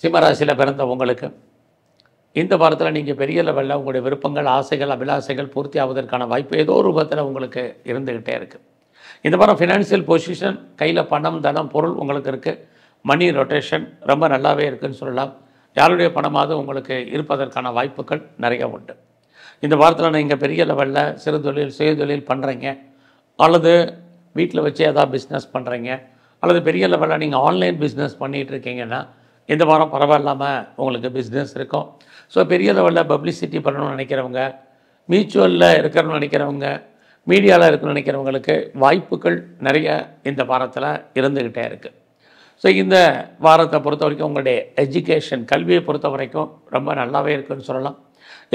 சிம்மராசியில் பிறந்த உங்களுக்கு இந்த வாரத்தில் நீங்கள் பெரிய லெவலில் உங்களுடைய விருப்பங்கள், ஆசைகள், அபிலாசைகள் பூர்த்தி ஆவதற்கான வாய்ப்பு ஏதோ ஒரு ரூபத்தில் உங்களுக்கு இருந்துக்கிட்டே இருக்குது. இந்த வாரம் ஃபினான்ஷியல் பொசிஷன், கையில் பணம், தனம், பொருள் உங்களுக்கு இருக்குது. மணி ரொட்டேஷன் ரொம்ப நல்லாவே இருக்குதுன்னு சொல்லலாம். யாருடைய பணமாவது உங்களுக்கு இருப்பதற்கான வாய்ப்புகள் நிறைய உண்டு. இந்த வாரத்தில் நீங்கள் பெரிய லெவலில் சிறு தொழில், சுயதொழில் பண்ணுறீங்க, அல்லது வீட்டில் வச்சு ஏதாவது பிஸ்னஸ் பண்ணுறீங்க, அல்லது பெரிய லெவலில் நீங்கள் ஆன்லைன் பிஸ்னஸ் பண்ணிகிட்டு இருக்கீங்கன்னா இந்த வாரம் பரவாயில்லாமல் உங்களுக்கு பிஸ்னஸ் இருக்கும். ஸோ பெரிய லெவலில் பப்ளிசிட்டி பண்ணணும்னு நினைக்கிறவங்க, மியூச்சுவலில் இருக்கணும்னு நினைக்கிறவங்க, மீடியாவில் இருக்கணும்னு நினைக்கிறவங்களுக்கு வாய்ப்புகள் நிறைய இந்த வாரத்தில் இருந்துக்கிட்டே இருக்குது. ஸோ இந்த வாரத்தை பொறுத்த வரைக்கும் உங்களுடைய எஜுகேஷன், கல்வியை பொறுத்த வரைக்கும் ரொம்ப நல்லாவே இருக்குதுன்னு சொல்லலாம்.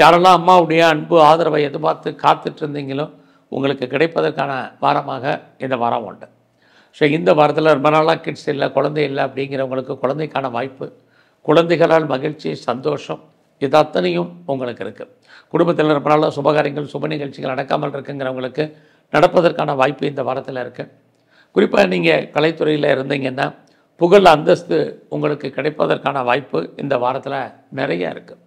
யாரெல்லாம் அம்மாவுடைய அன்பு, ஆதரவை எதிர்பார்த்து காத்துட்டு இருந்தீங்களோ உங்களுக்கு கிடைப்பதற்கான வாரமாக இந்த வாரம் உண்டு. ஸோ இந்த வாரத்தில் ரொம்ப நாளாக கிட்ஸ் இல்லை, குழந்தை இல்லை அப்படிங்கிறவங்களுக்கு குழந்தைக்கான வாய்ப்பு, குழந்தைகளால் மகிழ்ச்சி, சந்தோஷம், இது அத்தனையும் உங்களுக்கு இருக்குது. குடும்பத்தில் ரொம்ப நாளாக சுபகாரியங்கள், சுப நிகழ்ச்சிகள் நடக்காமல் இருக்குங்கிறவங்களுக்கு நடப்பதற்கான வாய்ப்பு இந்த வாரத்தில் இருக்குது. குறிப்பாக நீங்கள் கலைத்துறையில் இருந்தீங்கன்னா புகழ், அந்தஸ்து உங்களுக்கு கிடைப்பதற்கான வாய்ப்பு இந்த வாரத்தில் நிறைய இருக்குது.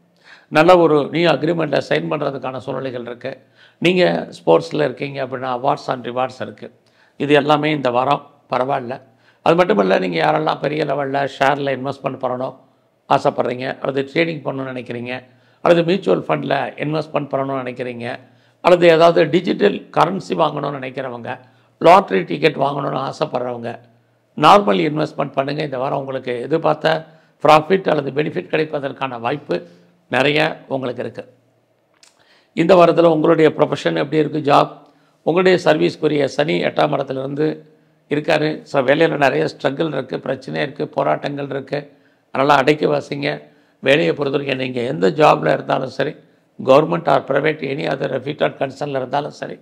நல்ல ஒரு நியூ அக்ரிமெண்ட்டை சைன் பண்ணுறதுக்கான சூழ்நிலைகள் இருக்குது. நீங்கள் ஸ்போர்ட்ஸில் இருக்கீங்க அப்படின்னா அவார்ட்ஸ் அண்ட் ரிவார்ட்ஸ் இருக்குது. இது எல்லாமே இந்த வாரம் பரவாயில்ல. அது மட்டும் இல்லை, நீங்கள் யாரெல்லாம் பெரிய லெவலில் ஷேரில் இன்வெஸ்ட்மெண்ட் பண்ணணும் ஆசைப்பட்றீங்க, அல்லது ட்ரேடிங் பண்ணணும்னு நினைக்கிறீங்க, அல்லது மியூச்சுவல் ஃபண்டில் இன்வெஸ்ட்மெண்ட் பண்ணணும்னு நினைக்கிறீங்க, அல்லது ஏதாவது டிஜிட்டல் கரன்சி வாங்கணும்னு நினைக்கிறவங்க, லாட்ரி டிக்கெட் வாங்கணும்னு ஆசைப்பட்றவங்க நார்மல் இன்வெஸ்ட்மெண்ட் பண்ணுங்கள். இந்த வாரம் உங்களுக்கு எதிர்பார்த்த ப்ராஃபிட் அல்லது பெனிஃபிட் கிடைப்பதற்கான வாய்ப்பு நிறைய உங்களுக்கு இருக்குது. இந்த வாரத்தில் உங்களுடைய ப்ரொஃபஷன் எப்படி இருக்குது, ஜாப், உங்களுடைய சர்வீஸ்க்குரிய சனி 8ஆம் இடத்துலேருந்து இருக்கார். ஸோ வேலையில் நிறைய ஸ்ட்ரகிள் இருக்குது, பிரச்சனை இருக்குது, போராட்டங்கள் இருக்குது. அதனால் அடக்கி வாசிங்க. வேலையை பொறுத்த வரைக்கும் நீங்கள் எந்த ஜாபில் இருந்தாலும் சரி, government or private, any other reputed கன்சர்னில் இருந்தாலும் சரி,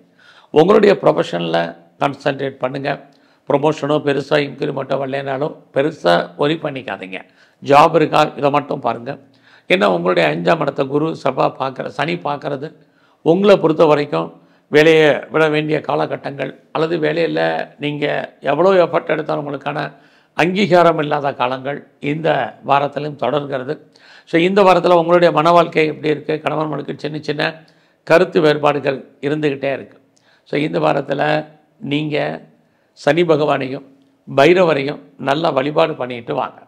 உங்களுடைய ப்ரொஃபஷனில் கான்சன்ட்ரேட் பண்ணுங்கள். ப்ரொமோஷனோ பெருசாக இன்க்ரிமெண்ட்டோ வரலைனாலும் பெருசாக ஒரி பண்ணிக்காதீங்க. ஜாப் இருக்கா இதை மட்டும் பாருங்கள். ஏன்னா உங்களுடைய 5ஆம் இடத்தை குரு, செவ்வாய் சனி பார்க்குறது உங்களை பொறுத்த வரைக்கும் வேலையை விட வேண்டிய காலகட்டங்கள், அல்லது வேலையில் நீங்கள் எவ்வளோ எஃபர்ட் எடுத்தாலும் உங்களுக்கான அங்கீகாரம் இல்லாத காலங்கள் இந்த வாரத்திலும் தொடர்கிறது. ஸோ இந்த வாரத்தில் உங்களுடைய மன வாழ்க்கை எப்படி இருக்குது, கணவன் மனைவிக்கு சின்ன சின்ன கருத்து வேறுபாடுகள் இருந்துக்கிட்டே இருக்குது. ஸோ இந்த வாரத்தில் நீங்கள் சனி பகவானையும் பைரவரையும் நல்லா வழிபாடு பண்ணிட்டு வாங்க.